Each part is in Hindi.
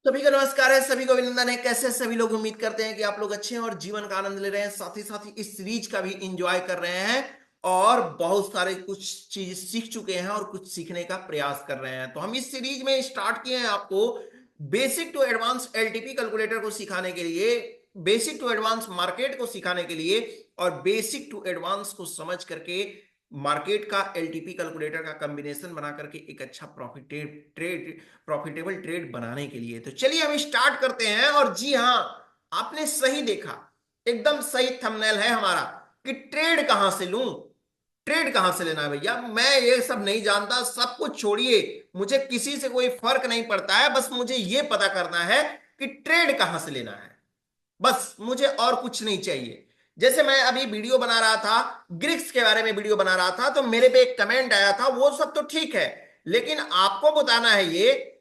सभी को नमस्कार है, सभी को अभिनंदन है। कैसे हैं सभी लोग? उम्मीद करते हैं कि आप लोग अच्छे हैं और जीवन का आनंद ले रहे हैं। साथ ही इस सीरीज का भी इंजॉय कर रहे हैं और बहुत सारे कुछ चीज सीख चुके हैं और कुछ सीखने का प्रयास कर रहे हैं। तो हम इस सीरीज में स्टार्ट किए हैं आपको basic to advance LTP calculator को सिखाने के लिए, बेसिक टू एडवांस मार्केट को सिखाने के लिए और बेसिक टू एडवांस को समझ करके मार्केट का एलटीपी कैलकुलेटर का कॉम्बिनेशन बना करके एक अच्छा प्रॉफिटेबल ट्रेड बनाने के लिए। तो चलिए हम स्टार्ट करते हैं। और जी हाँ, आपने सही देखा, एकदम सही थंबनेल है हमारा कि ट्रेड कहां से लूं, ट्रेड कहां से लेना है। भैया मैं ये सब नहीं जानता, सब कुछ छोड़िए, मुझे किसी से कोई फर्क नहीं पड़ता है। बस मुझे ये पता करना है कि ट्रेड कहां से लेना है, बस मुझे और कुछ नहीं चाहिए। जैसे मैं अभी वीडियो बना रहा था, ग्रिक्स के बारे में वीडियो बना रहा था, तो मेरे पे एक कमेंट आया था, वो सब तो ठीक है, लेकिन आपको बताना है ये,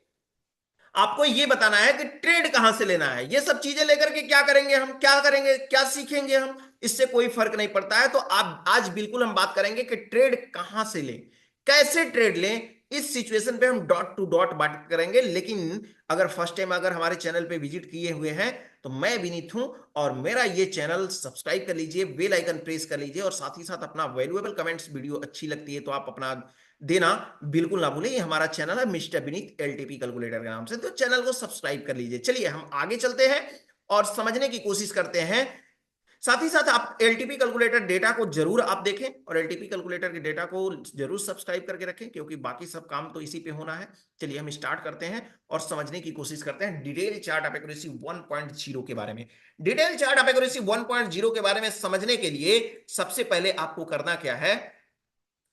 आपको ये बताना है कि ट्रेड कहां से लेना है। ये सब चीजें लेकर के क्या करेंगे हम, क्या करेंगे, क्या सीखेंगे हम, इससे कोई फर्क नहीं पड़ता है। तो आप आज बिल्कुल हम बात करेंगे कि ट्रेड कहां से लें, कैसे ट्रेड लें। इस सिचुएशन पे हम डॉट टू डॉट बात करेंगे। लेकिन अगर फर्स्ट टाइम अगर हमारे चैनल पे विजिट किए हुए हैं तो मैं विनीत हूं और मेरा ये चैनल सब्सक्राइब कर लीजिए, बेल आइकन प्रेस कर लीजिए और साथ ही साथ अपना वैल्यूएबल कमेंट्स, वीडियो अच्छी लगती है तो आप अपना देना बिल्कुल ना भूलें। ये हमारा चैनल है मिस्टर विनीत एलटीपी कैलकुलेटर के नाम से, तो चैनल को सब्सक्राइब कर लीजिए। चलिए हम आगे चलते हैं और समझने की कोशिश करते हैं। साथ ही साथ आप एलटीपी कैलकुलेटर डेटा को जरूर आप देखें और एलटीपी कैलकुलेटर के डेटा को जरूर सब्सक्राइब करके रखें, क्योंकि बाकी सब काम तो इसी पे होना है। चलिए हम स्टार्ट करते हैं और समझने की कोशिश करते हैं डिटेल चार्ट ऑफ एक्यूरेसी 1.0 के बारे में। डिटेल चार्ट ऑफ एक्यूरेसी 1.0 के बारे में समझने के लिए सबसे पहले आपको करना क्या है,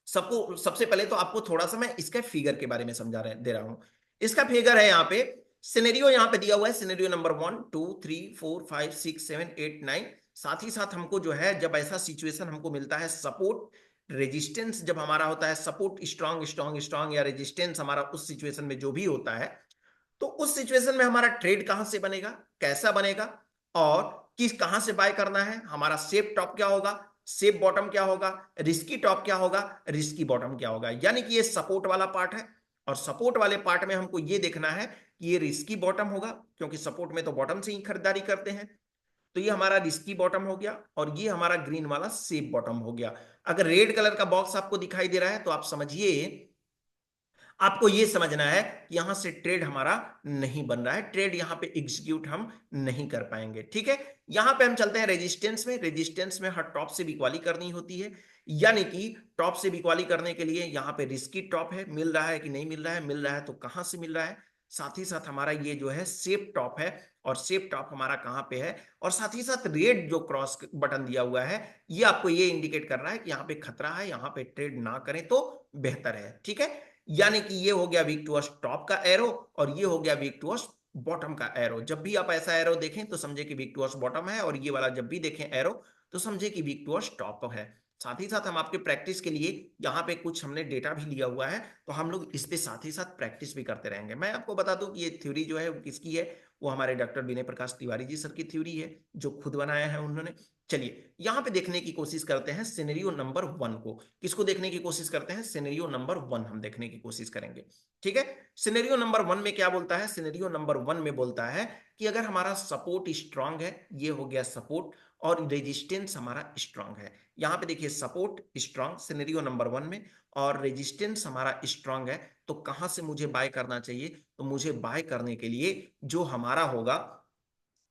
सबको सबसे पहले तो आपको थोड़ा सा मैं इसके फिगर के बारे में दे रहा हूं। इसका फिगर है यहाँ पे, सिनेरियो यहाँ पे दिया हुआ है, सिनेरियो नंबर 1 2 3 4 5 6 7 8 9। साथ ही साथ हमको जो है, जब ऐसा सिचुएशन हमको मिलता है, सपोर्ट रेजिस्टेंस जब हमारा होता है, सपोर्ट स्ट्रांग स्ट्रांग स्ट्रांग या रेजिस्टेंस हमारा उस सिचुएशन में जो भी होता है, तो उस सिचुएशन में हमारा ट्रेड कहां से बनेगा, कैसा बनेगा और किस कहां से बाय करना है, हमारा सेफ टॉप क्या होगा, सेफ बॉटम क्या होगा, रिस्की टॉप क्या होगा, रिस्की बॉटम क्या होगा। यानी कि ये सपोर्ट वाला पार्ट है और सपोर्ट वाले पार्ट में हमको ये देखना है कि ये रिस्की बॉटम होगा, क्योंकि सपोर्ट में तो बॉटम से ही खरीदारी करते हैं। तो ये हमारा रिस्की बॉटम हो गया और ये हमारा ग्रीन वाला सेफ बॉटम हो गया। अगर रेड कलर का बॉक्स आपको दिखाई दे रहा है तो आप समझिए, आपको यह समझना है कि यहां से ट्रेड हमारा नहीं बन रहा है, ट्रेड यहां पे एग्जीक्यूट हम नहीं कर पाएंगे। ठीक है, यहां पे हम चलते हैं रेजिस्टेंस में। रेजिस्टेंस में हर टॉप से बिक्वाली करनी होती है, यानी कि टॉप से बिक्वाली करने के लिए यहां पे रिस्की टॉप है, मिल रहा है कि नहीं मिल रहा है, मिल रहा है तो कहां से मिल रहा है। साथ ही साथ हमारा ये जो है सेफ टॉप है और सेफ टॉप हमारा कहां पे है, और साथ ही साथ रेड जो क्रॉस बटन दिया हुआ है, ये आपको ये इंडिकेट कर रहा है कि यहाँ पे खतरा है, यहाँ पे ट्रेड ना करें तो बेहतर है। ठीक है, यानी कि ये हो गया वीक टूवर्ड्स टॉप का एरो और ये हो गया वीक टूवर्ड्स बॉटम का एरो। जब भी आप ऐसा एरो देखें तो समझे कि वीक टूवर्ड्स बॉटम है, और ये वाला जब भी देखें एरो तो समझे कि वीक टूवर्ड्स टॉप है। साथ ही साथ हम आपके प्रैक्टिस के लिए यहाँ पे कुछ हमने डेटा भी लिया हुआ है, तो हम लोग इस पे साथ ही साथ प्रैक्टिस भी करते रहेंगे। मैं आपको बता दूं कि ये थ्योरी जो है वो किसकी है, वो हमारे डॉक्टर विनय प्रकाश तिवारी जी सर की थ्योरी है, जो खुद बनाया है उन्होंने। चलिए यहां पे देखने की कोशिश करते हैं सिनेरियो नंबर 1 को। किसको देखने की कोशिश करते हैं, सिनेरियो नंबर 1 हम देखने की कोशिश करेंगे। ठीक है, सिनेरियो नंबर 1 में क्या बोलता है, सिनेरियो नंबर 1 में बोलता है कि अगर हमारा सपोर्ट स्ट्रांग है, ये हो गया सपोर्ट, और रेजिस्टेंस हमारा स्ट्रांग है। यहां पे देखिए सपोर्ट स्ट्रांग सिनेरियो नंबर 1 में, और रेजिस्टेंस हमारा स्ट्रांग है, तो कहां से मुझे बाय करना चाहिए, तो मुझे बाय करने के लिए जो हमारा होगा,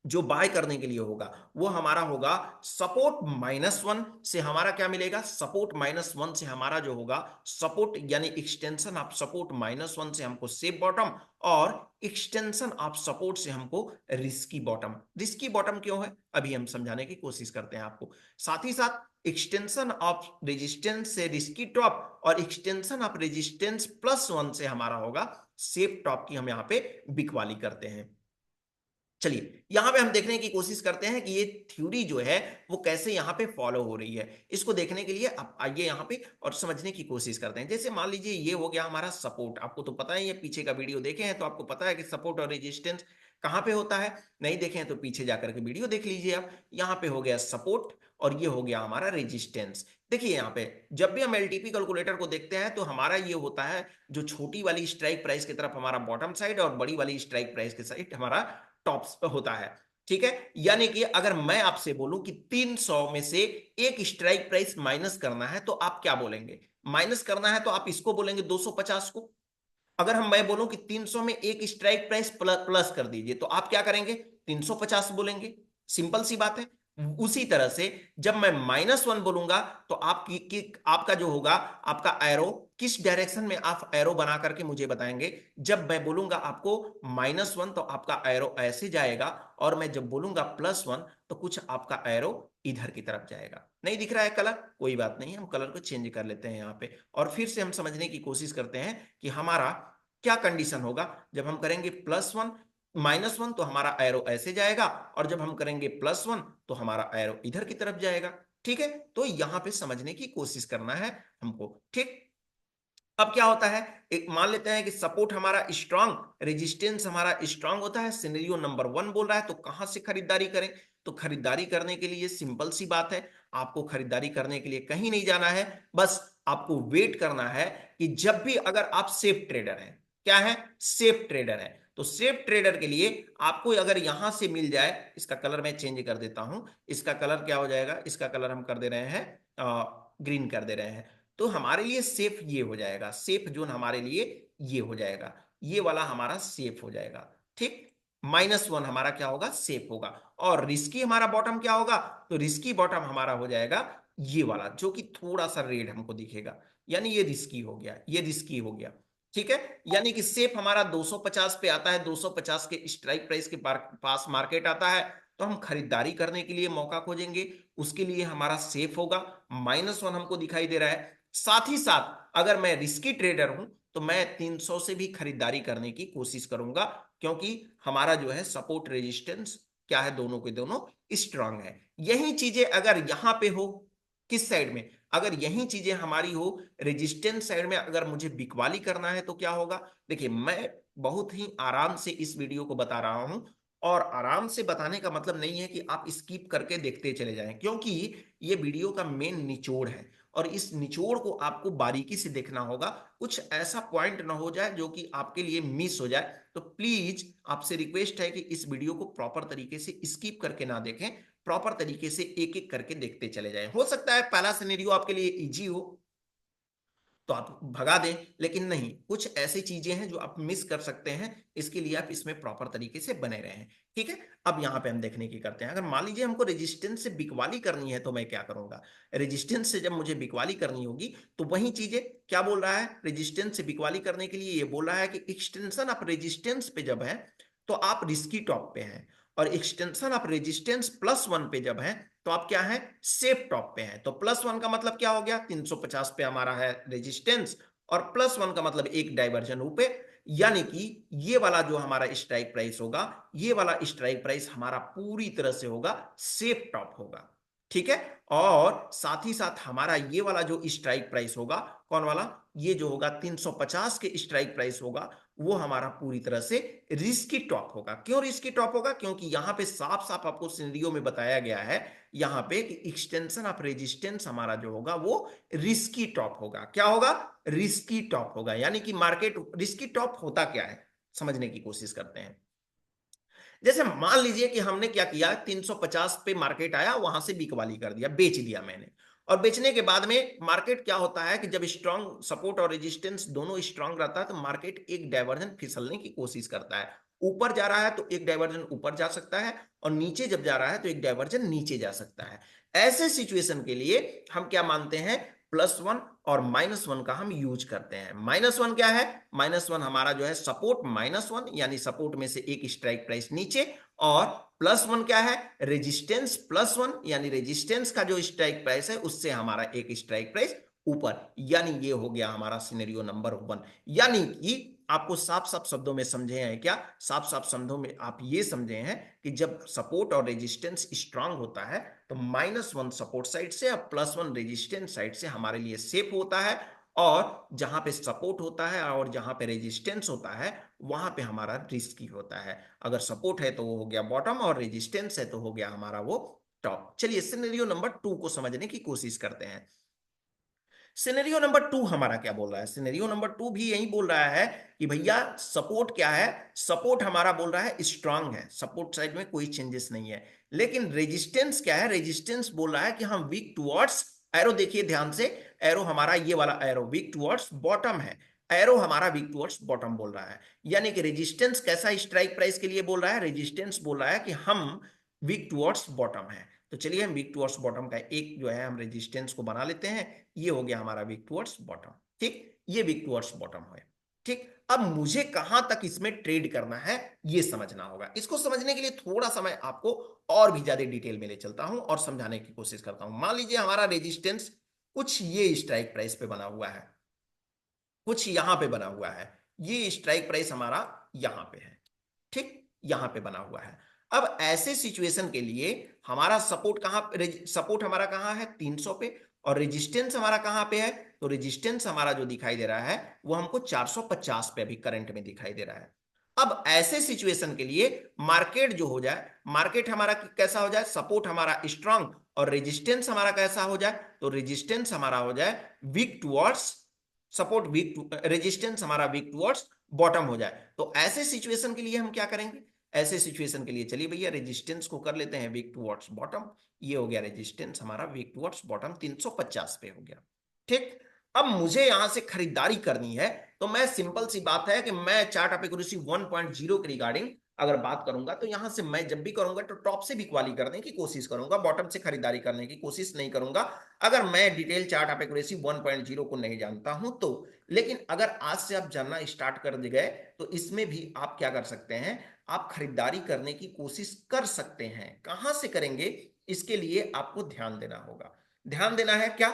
जो बाय करने के लिए होगा वो हमारा होगा सपोर्ट -1 से। हमारा क्या मिलेगा, सपोर्ट -1 से हमारा जो होगा सपोर्ट, यानी एक्सटेंशन ऑफ सपोर्ट -1 से हमको सेफ बॉटम, और एक्सटेंशन ऑफ सपोर्ट से हमको रिस्की बॉटम। रिस्की बॉटम क्यों है अभी हम समझाने की कोशिश करते हैं आपको। साथ ही साथ एक्सटेंशन ऑफ रेजिस्टेंस से रिस्की टॉप, और एक्सटेंशन ऑफ रेजिस्टेंस +1 से हमारा होगा सेफ टॉप की हम यहाँ पे बिकवाली करते हैं। चलिए यहां पे हम देखने की कोशिश करते हैं कि ये थ्योरी जो है वो कैसे यहां पे फॉलो हो रही है। इसको देखने के लिए आप आइए यहां पे और समझने की कोशिश करते हैं। जैसे मान लीजिए ये हो गया हमारा सपोर्ट, आपको तो पता है, ये पीछे का वीडियो देखे हैं तो आपको पता है कि सपोर्ट और रेजिस्टेंस कहां पे होता है। नहीं देखे हैं तो पीछे जाकर के वीडियो देख लीजिए आप। यहाँ पे हो गया सपोर्ट और ये हो गया हमारा रेजिस्टेंस। देखिए यहाँ पे जब भी हम एलटीपी कैलकुलेटर को देखते हैं तो हमारा ये होता है, जो छोटी वाली स्ट्राइक प्राइस की तरफ हमारा बॉटम साइड और बड़ी वाली स्ट्राइक प्राइस के साइड हमारा टॉप होता है। ठीक है, यानी कि अगर मैं आपसे बोलूं कि 300 में से एक स्ट्राइक प्राइस माइनस करना है तो आप क्या बोलेंगे? माइनस करना है तो आप इसको बोलेंगे 250 को। अगर मैं बोलूं कि 300 में एक स्ट्राइक प्राइस प्लस कर दीजिए तो आप क्या करेंगे? 350 बोलेंगे। सिंपल सी बात है। उसी तरह से जब मैं -1 बोलूंगा तो आपका जो होगा, आपका एरो किस डायरेक्शन में आप एरो बना करके मुझे बताएंगे। जब मैं बोलूंगा आपको -1 तो आपका एरो ऐसे जाएगा, और मैं जब बोलूंगा +1 तो कुछ आपका एरो इधर की तरफ जाएगा। नहीं दिख रहा है कलर? कोई बात नहीं, हम कलर को चेंज कर लेते हैं यहाँ पे और फिर से हम समझने की कोशिश करते हैं कि हमारा क्या कंडीशन होगा। जब हम करेंगे +1 -1 तो हमारा एरो ऐसे जाएगा, और जब हम करेंगे +1 तो हमारा एरो इधर की तरफ जाएगा। ठीक है, तो यहां पे समझने की कोशिश करना है हमको। ठीक, अब क्या होता है, एक मान लेते हैं कि सपोर्ट हमारा स्ट्रांग, रेजिस्टेंस हमारा स्ट्रांग होता है, सिनेरियो नंबर 1 बोल रहा है, तो कहां से खरीदारी करें? तो खरीदारी करने के लिए सिंपल सी बात है, आपको खरीदारी करने के लिए कहीं नहीं जाना है, बस आपको वेट करना है कि जब भी अगर आप सेफ ट्रेडर हैं, क्या है, सेफ ट्रेडर है, तो सेफ ट्रेडर के लिए आपको अगर यहां से मिल जाए, इसका कलर मैं चेंज कर देता हूं, इसका कलर क्या हो जाएगा, इसका कलर हम कर दे रहे हैं ग्रीन कर दे रहे हैं, तो हमारे लिए सेफ ये हो जाएगा, सेफ जोन हमारे लिए ये हो जाएगा, ये वाला हमारा सेफ हो जाएगा। ठीक, -1 हमारा क्या होगा, सेफ होगा। और रिस्की हमारा बॉटम क्या होगा, तो रिस्की बॉटम हमारा हो जाएगा ये वाला, जो कि थोड़ा सा रेड हमको दिखेगा, यानी ये रिस्की हो गया, ये रिस्की हो गया। ठीक है, यानी कि सेफ हमारा 250 पे आता है, 250 के स्ट्राइक प्राइस के पास मार्केट आता है, तो हम खरीदारी करने के लिए मौका खोजेंगे, उसके लिए हमारा सेफ होगा। -1 हमको दिखाई दे रहा है। साथ ही साथ अगर मैं रिस्की ट्रेडर हूं तो मैं 300 से भी खरीदारी करने की कोशिश करूंगा, क्योंकि हमारा जो है सपोर्ट रेजिस्टेंस क्या है, दोनों के दोनों स्ट्रांग है। यही चीजें अगर यहां पे हो, किस साइड में, अगर यही चीजें हमारी हो रेजिस्टेंस साइड में, अगर मुझे बिकवाली करना है तो क्या होगा? देखिए, मैं बहुत ही आराम से इस वीडियो को बता रहा हूं, और आराम से बताने का मतलब नहीं है कि आप स्किप करके देखते चले जाएं, क्योंकि ये वीडियो का मेन निचोड़ है, और इस निचोड़ को आपको बारीकी से देखना होगा, कुछ ऐसा पॉइंट ना हो जाए जो कि आपके लिए मिस हो जाए। तो प्लीज आपसे रिक्वेस्ट है कि इस वीडियो को प्रॉपर तरीके से स्किप करके ना देखें, प्रॉपर तरीके से एक एक करके देखते चले जाएं। हो सकता है पहला सिनेरियो आपके लिए इजी हो तो आप भगा दें, लेकिन नहीं, कुछ ऐसी चीजें हैं जो आप मिस कर सकते हैं, इसके लिए आप इसमें प्रॉपर तरीके से बने रहें। ठीक है, अब यहां पे हम देखने की करते हैं, अगर मान लीजिए हमको रेजिस्टेंस से बिकवाली करनी है तो मैं क्या करूंगा? रेजिस्टेंस से जब मुझे बिकवाली करनी होगी तो वही चीजें क्या बोल रहा है, रेजिस्टेंस से बिकवाली करने के लिए ये बोल रहा है कि एक्सटेंशन ऑफ रेजिस्टेंस पे जब है तो आप रिस्की टॉप पे हैं, और एक्सटेंशन ऑफ रेजिस्टेंस +1 पे जब है तो आप क्या है, सेफ टॉप पे है। तो +1 का मतलब क्या हो गया, 350 पे हमारा है रेजिस्टेंस, और +1 का मतलब एक डाइवर्जन ऊपर, यानी कि ये वाला जो हमारा स्ट्राइक प्राइस होगा, ये वाला स्ट्राइक प्राइस हमारा पूरी तरह से होगा सेफ टॉप होगा। ठीक है, और साथ ही साथ हमारा ये वाला जो स्ट्राइक प्राइस होगा, कौन वाला, ये जो होगा 350 के स्ट्राइक प्राइस होगा, वो हमारा पूरी तरह से रिस्की टॉप होगा। क्यों रिस्की टॉप होगा? क्योंकि यहां पे साफ साफ आपको सिनेरियो में बताया गया है यहां पे कि एक्सटेंशन ऑफ रेजिस्टेंस हमारा जो होगा वो रिस्की टॉप होगा। क्या होगा? रिस्की टॉप होगा, यानी कि मार्केट रिस्की टॉप होता क्या है, समझने की कोशिश करते हैं। जैसे मान लीजिए कि हमने क्या किया, 350 पे मार्केट आया, वहां से बिकवाली कर दिया, बेच दिया मैंने, और बेचने के बाद में मार्केट क्या होता है कि जब स्ट्रांग सपोर्ट और रेजिस्टेंस दोनों स्ट्रांग रहता है तो मार्केट एक डाइवर्जन फिसलने की कोशिश करता है। ऊपर जा रहा है तो एक डाइवर्जन ऊपर जा सकता है, और नीचे जब जा रहा है तो एक डाइवर्जन नीचे जा सकता है। ऐसे सिचुएशन के लिए हम क्या मानते हैं, +1 और -1 का हम यूज करते हैं। -1 क्या है, -1 हमारा जो है सपोर्ट -1, यानी सपोर्ट में से एक स्ट्राइक प्राइस नीचे, और +1 क्या है, रेजिस्टेंस +1, यानी रेजिस्टेंस का जो स्ट्राइक प्राइस है उससे हमारा एक स्ट्राइक प्राइस ऊपर, यानी ये हो गया हमारा सिनेरियो नंबर 1। यानी कि आपको साफ साफ शब्दों में समझे हैं क्या, साफ साफ शब्दों में आप ये समझे हैं कि जब सपोर्ट और रेजिस्टेंस स्ट्रांग होता है तो -1 सपोर्ट साइड से और +1 रेजिस्टेंस साइड से हमारे लिए सेफ होता है, और जहां पे सपोर्ट होता है और जहां पे रेजिस्टेंस होता है वहां पे हमारा रिस्की होता है। अगर सपोर्ट है तो वो हो गया बॉटम, और रेजिस्टेंस है तो हो गया हमारा वो टॉप। चलिए सिनेरियो नंबर 2 को समझने की कोशिश करते हैं। सिनेरियो नंबर 2 हमारा क्या बोल रहा है? सिनेरियो नंबर 2 भी यही बोल रहा है कि भैया सपोर्ट क्या है, सपोर्ट हमारा बोल रहा है स्ट्रांग है, सपोर्ट साइड में कोई चेंजेस नहीं है। लेकिन रेजिस्टेंस क्या है? रेजिस्टेंस बोल रहा है कि हम वीक टुवर्ड्स, एरो देखिए ध्यान से, एरो हमारा ये वाला एरो वीक टुवर्ड्स बॉटम है, एरो हमारा वीक टुवर्ड्स बॉटम बोल रहा है। यानी कि रेजिस्टेंस कैसा स्ट्राइक प्राइस के लिए बोल रहा है? रेजिस्टेंस बोल रहा है कि हम वीक टुवर्ड्स बॉटम है। तो चलिए हम वीक टुवर्ड्स बॉटम का एक जो है हम रेजिस्टेंस को बना लेते हैं। ये हो गया हमारा वीक टुवर्ड्स बॉटम। ठीक, ये वीक टुवर्ड्स बॉटम है। ठीक, अब मुझे कहां तक इसमें ट्रेड करना है ये समझना होगा। इसको समझने के लिए थोड़ा सा मैं आपको और भी ज्यादा डिटेल में ले चलता हूं और समझाने की कोशिश करता हूं। मान लीजिए हमारा रेजिस्टेंस कुछ ये स्ट्राइक प्राइस पे बना हुआ है, कुछ यहां पे बना हुआ है, ये स्ट्राइक प्राइस हमारा यहां पे है। ठीक, यहां पे बना हुआ है। अब ऐसे सिचुएशन के लिए हमारा सपोर्ट कहां, सपोर्ट हमारा कहां है? 300 पे। और रेजिस्टेंस हमारा कहां पे है? तो रेजिस्टेंस हमारा जो दिखाई दे रहा है वो हमको 450 पे अभी करंट में दिखाई दे रहा है। अब ऐसे सिचुएशन के लिए मार्केट जो हो जाए, मार्केट हमारा कैसा हो जाए? सपोर्ट हमारा स्ट्रांग और रेजिस्टेंस हमारा कैसा हो जाए? तो रेजिस्टेंस हमारा हो जाए weak towards support, weak resistance हमारा वीक टुवर्ड्स बॉटम हो जाए। तो ऐसे सिचुएशन के लिए हम क्या करेंगे? ऐसे सिचुएशन के लिए चलिए भैया रेजिस्टेंस को कर लेते हैं वीक टुवर्ड्स बॉटम। ये हो गया रेजिस्टेंस हमारा वीक टुवर्ड्स बॉटम 350 पे हो गया। ठीक, अब मुझे यहां से खरीदारी करनी है, तो मैं सिंपल सी बात है कि मैं चार्ट ऑफ एक्यूरेसी 1.0 के रिगार्डिंग अगर बात करूंगा तो यहां से मैं जब भी करूंगा तो टॉप से भी क्वाली करने की कोशिश करूंगा, बॉटम से खरीदारी करने की कोशिश नहीं करूंगा अगर मैं डिटेल चार्ट ऑफ एक्यूरेसी 1.0 को नहीं जानता हूं तो। लेकिन अगर आज से आप जानना स्टार्ट कर गए तो इसमें भी आप क्या कर सकते हैं? आप खरीदारी करने की कोशिश कर सकते हैं। कहां से करेंगे? इसके लिए आपको ध्यान देना होगा। ध्यान देना है क्या?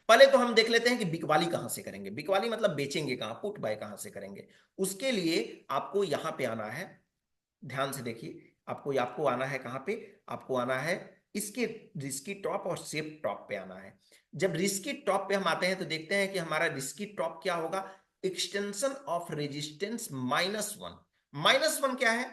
पहले तो हम देख लेते हैं कि बिकवाली कहां से करेंगे। बिकवाली मतलब बेचेंगे कहां, पुट बाय कहां से करेंगे। उसके लिए आपको यहां पे आना है, ध्यान से देखिए, आपको आपको आना है कहां पे? आपको आना है इसके रिस्की टॉप और सेफ टॉप पे आना है। जब रिस्की टॉप पे हम आते हैं तो देखते हैं कि हमारा रिस्की टॉप क्या होगा? Extension of resistance -1। -1 क्या है?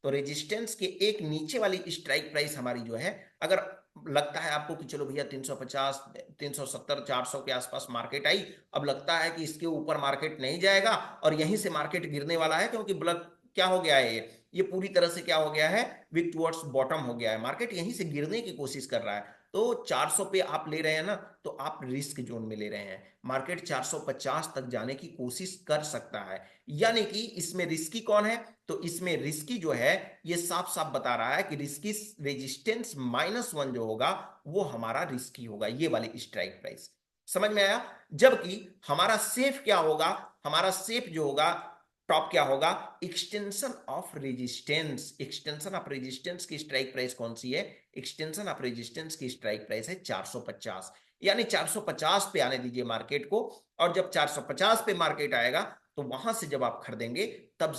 तो रेजिस्टेंस के एक नीचे वाली स्ट्राइक प्राइस हमारी जो है, अगर लगता है आपको कि चलो भैया 350 370 400 के आसपास मार्केट आई, अब लगता है कि इसके ऊपर मार्केट नहीं जाएगा और यहीं से मार्केट गिरने वाला है, क्योंकि ब्लड क्या हो गया है, ये पूरी तरह से क्या हो गया है? वीक टुवर्ड्स बॉटम हो गया है, मार्केट यहीं से गिरने की कोशिश कर रहा है। तो 400 पे आप ले रहे हैं ना, तो आप रिस्क जोन में ले रहे हैं। मार्केट 450 तक जाने की कोशिश कर सकता है, यानी कि इसमें रिस्की कौन है? तो इसमें रिस्की जो है ये साफ साफ बता रहा है कि रिस्की रेजिस्टेंस -1 जो होगा वो हमारा रिस्की होगा, ये वाली स्ट्राइक प्राइस। समझ में आया? जबकि हमारा सेफ क्या होगा? हमारा सेफ जो होगा टॉप क्या होगा? Extension of resistance. Extension of resistance की स्ट्राइक प्राइस कौन सी है? एक्सटेंशन ऑफ रेजिस्टेंस की स्ट्राइक प्राइस है 450। यानी 450 पे आने दीजिए मार्केट को, और जब 450 पे मार्केट आएगा तो वहां से जब आप खरीदेंगे तब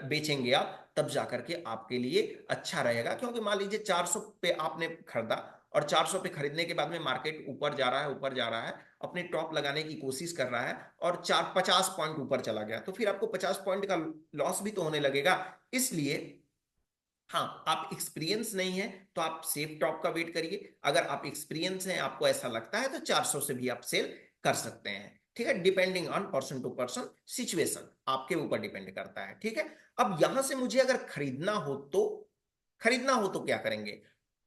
बेचेंगे आप, तब जाकर के आपके लिए अच्छा रहेगा। क्योंकि मान लीजिए 400 पे आपने खरीदा और 400 पे खरीदने के बाद में मार्केट ऊपर जा रहा है, ऊपर जा रहा है, अपने टॉप लगाने की कोशिश कर रहा है और 50 पॉइंट ऊपर चला गया, तो फिर आपको 50 पॉइंट का लॉस भी तो होने लगेगा। इसलिए हाँ, आप एक्सपीरियंस नहीं है तो आप सेफ टॉप का वेट करिए। अगर आप एक्सपीरियंस हैं, आपको ऐसा लगता है, तो 400 से भी आप सेल कर सकते हैं। ठीक है, depending on person to person situation, आपके ऊपर डिपेंड करता है। ठीक है, अब यहां से मुझे अगर खरीदना हो तो, खरीदना हो तो क्या करेंगे?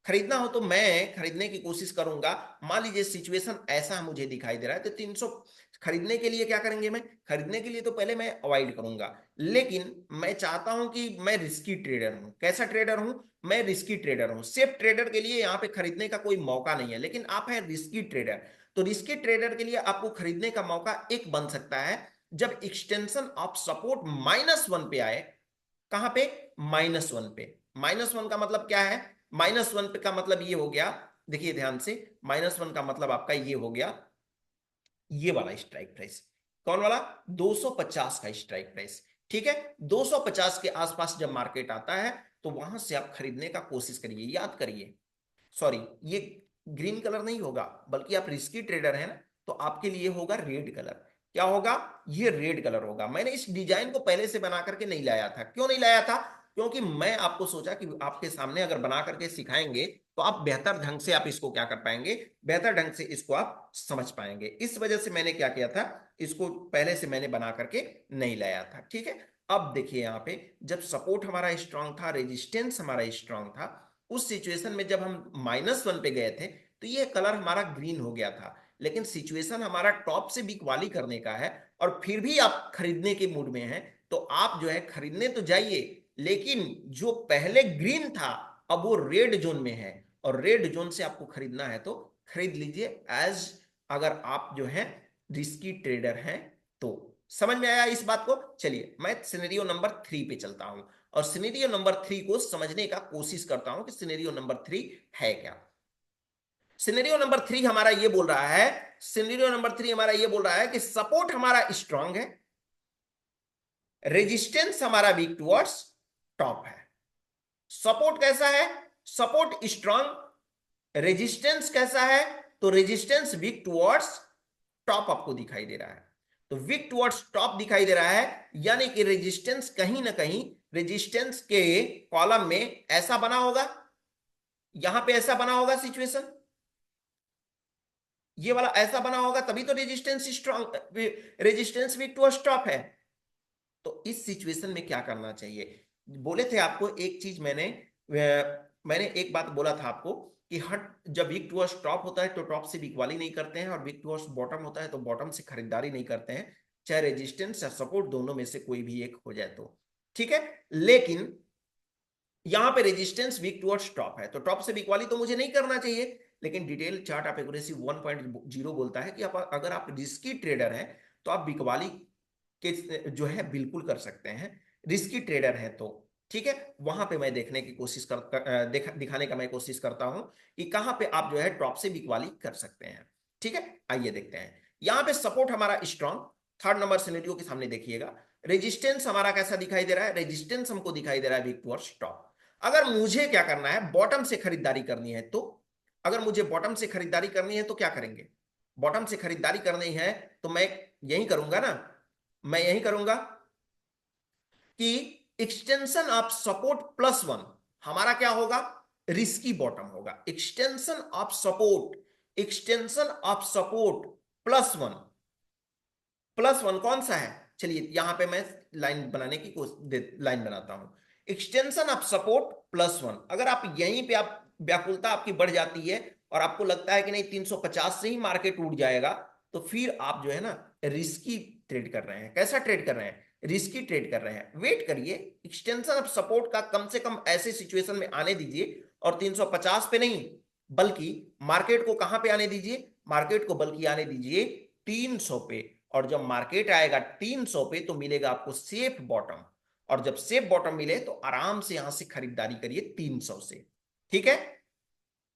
खरीदना हो तो मैं खरीदने की कोशिश करूंगा। मान लीजिए सिचुएशन ऐसा मुझे दिखाई दे रहा है तो 300 खरीदने के लिए क्या करेंगे? मैं खरीदने के लिए तो पहले मैं अवॉइड करूंगा, लेकिन मैं चाहता हूं कि मैं रिस्की ट्रेडर हूं। कैसा ट्रेडर हूं? मैं रिस्की ट्रेडर हूं। सेफ ट्रेडर के लिए यहां पे खरीदने का कोई मौका नहीं है, लेकिन आप हैं रिस्की ट्रेडर। तो रिस्की ट्रेडर के लिए आपको खरीदने का मौका एक बन सकता है जब एक्सटेंशन ऑफ सपोर्ट -1 पे आए। कहां पे? -1 पे। -1 का मतलब क्या है? -1 पे का मतलब ये हो गया, देखिए ध्यान से, -1 का मतलब आपका ये हो गया, ये वाला स्ट्राइक प्राइस। कौन वाला? 250 का स्ट्राइक प्राइस। ठीक है, 250 के आसपास जब मार्केट आता है तो वहां से आप खरीदने का कोशिश करिए। याद करिए, सॉरी, ये ग्रीन कलर नहीं होगा, बल्कि आप रिस्की ट्रेडर हैं ना, तो आपके लिए होगा रेड कलर। क्या होगा? ये रेड कलर होगा। मैंने इस डिजाइन को पहले से बना करके नहीं लाया था। क्यों नहीं लाया था? क्योंकि मैं आपको सोचा कि आपके सामने अगर बना करके सिखाएंगे तो आप बेहतर ढंग से आप इसको क्या कर पाएंगे, बेहतर ढंग से इसको आप समझ पाएंगे। इस वजह से मैंने क्या किया था, इसको पहले से मैंने बना करके नहीं लाया था। ठीक है, अब देखिए यहाँ पे जब सपोर्ट हमारा स्ट्रांग था, रेजिस्टेंस हमारा स्ट्रांग था, उस सिचुएशन में जब हम -1 पे गए थे तो ये कलर हमारा ग्रीन हो गया था। लेकिन सिचुएशन हमारा टॉप से वीक वाली करने का है और फिर भी आप खरीदने के मूड में हैं, तो आप जो है खरीदने तो जाइए, लेकिन जो पहले ग्रीन था अब वो रेड जोन में है, और रेड जोन से आपको खरीदना है तो खरीद लीजिए, एज अगर आप जो है रिस्की ट्रेडर हैं तो। समझ में आया इस बात को? चलिए मैं सिनेरियो नंबर 3 पे चलता हूं और सिनेरियो नंबर 3 को समझने का कोशिश करता हूं कि सिनेरियो नंबर 3 है क्या। सिनेरियो नंबर 3 हमारा ये बोल रहा है, सिनेरियो नंबर 3 हमारा ये बोल रहा है कि सपोर्ट हमारा स्ट्रांग है, रेजिस्टेंस हमारा वीक टुवर्ड्स टॉप है। सपोर्ट कैसा है? Support strong. रेजिस्टेंस कैसा है? तो रेजिस्टेंस वीक टुवर्ड्स टॉप आपको दिखाई दे रहा है। तो वीक टुवर्ड्स टॉप दिखाई दे रहा है, यानी कि रेजिस्टेंस कहीं ना कहीं रेजिस्टेंस के कॉलम में ऐसा बना होगा, यहां पे ऐसा बना होगा सिचुएशन, ये वाला ऐसा बना होगा, तभी तो resistance strong, resistance weak towards top है। तो इस सिचुएशन में क्या करना चाहिए? बोले थे आपको एक चीज मैंने एक बात बोला था आपको कि हट, जब वीक टू टॉप होता है तो टॉप से वीक वाली नहीं करते हैं, और वीक टू बॉटम होता है तो बॉटम से खरीदारी नहीं करते हैं, चाहे रेजिस्टेंस या सपोर्ट दोनों में से कोई भी एक हो जाए तो। ठीक है, लेकिन यहां पे रेजिस्टेंस वीक टुवर्ड्स टॉप है तो टॉप से वीक वाली तो मुझे नहीं करना चाहिए। लेकिन डिटेल चार्ट आप एक्यूरेसी 1.0 बोलता है कि अगर आप रिस्की ट्रेडर हैं तो आप वीक वाली के जो है बिल्कुल कर सकते हैं, रिस्की ट्रेडर है तो। ठीक है, वहां पे मैं देखने की कोशिश दिखाने का मैं कोशिश करता हूं कि कहां पे आप जो है टॉप से वीक वाली कर सकते हैं। ठीक है, आइए देखते हैं। यहां पे सपोर्ट हमारा स्ट्रांग, थर्ड नंबर सिनेरियो के सामने देखिएगा। रेजिस्टेंस हमारा कैसा दिखाई दे रहा है? रेजिस्टेंस हमको दिखाई दे रहा है वीक टुवर्ड्स टॉप। अगर मुझे क्या करना है, बॉटम से खरीदारी करनी है तो, अगर मुझे बॉटम से खरीदारी करनी है तो क्या करेंगे? बॉटम से खरीदारी करनी है तो मैं यही करूंगा ना, मैं यही करूंगा कि एक्सटेंशन ऑफ सपोर्ट +1 हमारा क्या होगा? रिस्की बॉटम होगा। Extension of support, extension of support +1, +1 कौन सा है? चलिए यहां पे मैं लाइन बनाने की लाइन बनाता हूं। एक्सटेंशन ऑफ सपोर्ट +1, अगर आप यहीं पे आप व्याकुलता आपकी बढ़ जाती है और आपको लगता है कि नहीं 350 से ही मार्केट उठ जाएगा, तो फिर आप जो है ना रिस्की ट्रेड कर रहे हैं। कैसा ट्रेड कर रहे हैं? रिस्की ट्रेड कर रहे हैं। वेट करिए, एक्सटेंशन ऑफ सपोर्ट का कम से कम ऐसे सिचुएशन में आने दीजिए, और 350 पे नहीं बल्कि मार्केट को कहां पे आने दीजिए? मार्केट को बल्कि आने दीजिए 300 पे। और जब मार्केट आएगा 300 पे तो मिलेगा आपको सेफ बॉटम, और जब सेफ बॉटम मिले तो आराम से यहां से खरीदारी करिए 300 से। ठीक है,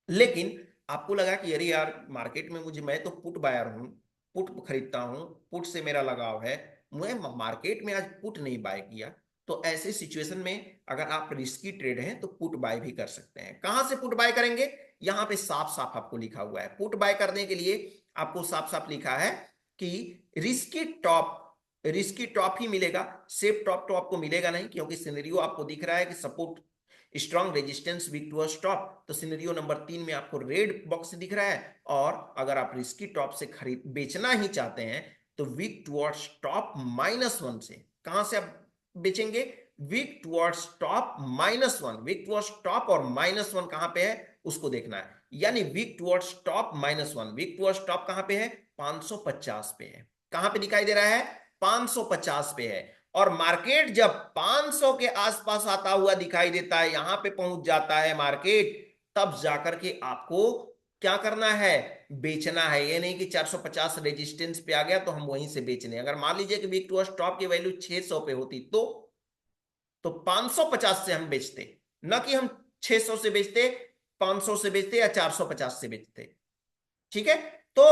लेकिन आपको लगा कि अरे यार मार्केट में मुझे, मैं तो पुट बायर हूं, पुट खरीदता हूं, पुट से मेरा लगाव है, मैं मार्केट में आज पुट नहीं बाय किया, तो ऐसे सिचुएशन में अगर आप रिस्की ट्रेड हैं तो पुट बाय भी कर सकते हैं। कहां से पुट बाय करेंगे? यहां पे साफ साफ आपको लिखा हुआ है, पुट बाय करने के लिए आपको साफ साफ लिखा है कि रिस्की टॉप, रिस्की टॉप ही मिलेगा, सेफ टॉप तो आपको मिलेगा नहीं, क्योंकि सिनेरियो आपको दिख रहा है कि support strong, resistance weak to stop. तो सिनेरियो नंबर 3 में आपको रेड बॉक्स दिख रहा है, और अगर आप रिस्की टॉप से खरीद बेचना ही चाहते हैं तो वीक टुवर्ड्स टॉप -1 से, कहां से आप बेचेंगे? Weak towards top -1, weak towards top और -1 कहां पे है उसको देखना है। यानी weak towards top -1, weak towards top कहां पे है? 550 पे है। कहां पे दिखाई दे रहा है? 550 पे है। और मार्केट जब 500 के आसपास आता हुआ दिखाई देता है, यहां पे पहुंच जाता है मार्केट, तब जाकर के आपको क्या करना है? बेचना है। ये नहीं कि 450 रेजिस्टेंस पे आ गया तो हम वहीं से बेचने। अगर मान लीजिए कि वीक टू स्टॉप की वैल्यू 600 पे होती तो 550 से हम बेचते, न कि हम 600 से बेचते, 500 से बेचते या 450 से बेचते। ठीक है, तो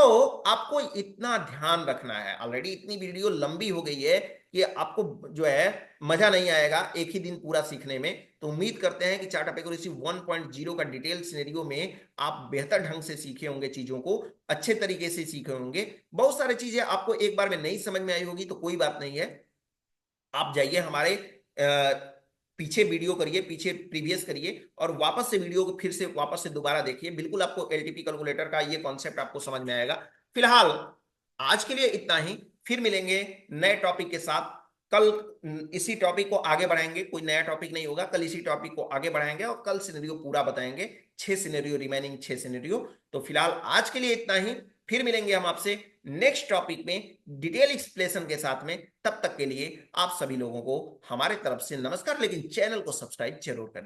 आपको इतना ध्यान रखना है। ऑलरेडी इतनी वीडियो लंबी हो गई है कि आपको जो है मजा नहीं आएगा एक ही दिन पूरा सीखने में। तो उम्मीद करते हैं कि चार्ट ऑफ एक्यूरेसी 1.0 का डिटेल सिनेरियो में आप बेहतर ढंग से सीखे होंगे, चीजों को अच्छे तरीके से सीखे होंगे। बहुत सारी चीजें आपको एक बार में नहीं समझ में आई होगी तो कोई बात नहीं है, आप जाइए हमारे पीछे वीडियो करिए, पीछे प्रीवियस करिए और वापस से वीडियो को फिर से वापस से दोबारा देखिए, बिल्कुल आपको एलटीपी कैलकुलेटर का ये कॉन्सेप्ट आपको समझ में आएगा। फिलहाल आज के लिए इतना ही, फिर मिलेंगे नए टॉपिक के साथ। कल इसी टॉपिक को आगे बढ़ाएंगे, कोई नया टॉपिक नहीं होगा, कल इसी टॉपिक को आगे बढ़ाएंगे और कल सिनेरियो पूरा बताएंगे, 6 सिनेरियो, रिमेनिंग 6 सिनेरियो। तो फिलहाल आज के लिए इतना ही, फिर मिलेंगे हम आपसे नेक्स्ट टॉपिक में डिटेल एक्सप्लेनेशन के साथ में। तब तक के लिए आप सभी लोगों को हमारे तरफ से नमस्कार, लेकिन चैनल को सब्सक्राइब जरूर कर लीजिए।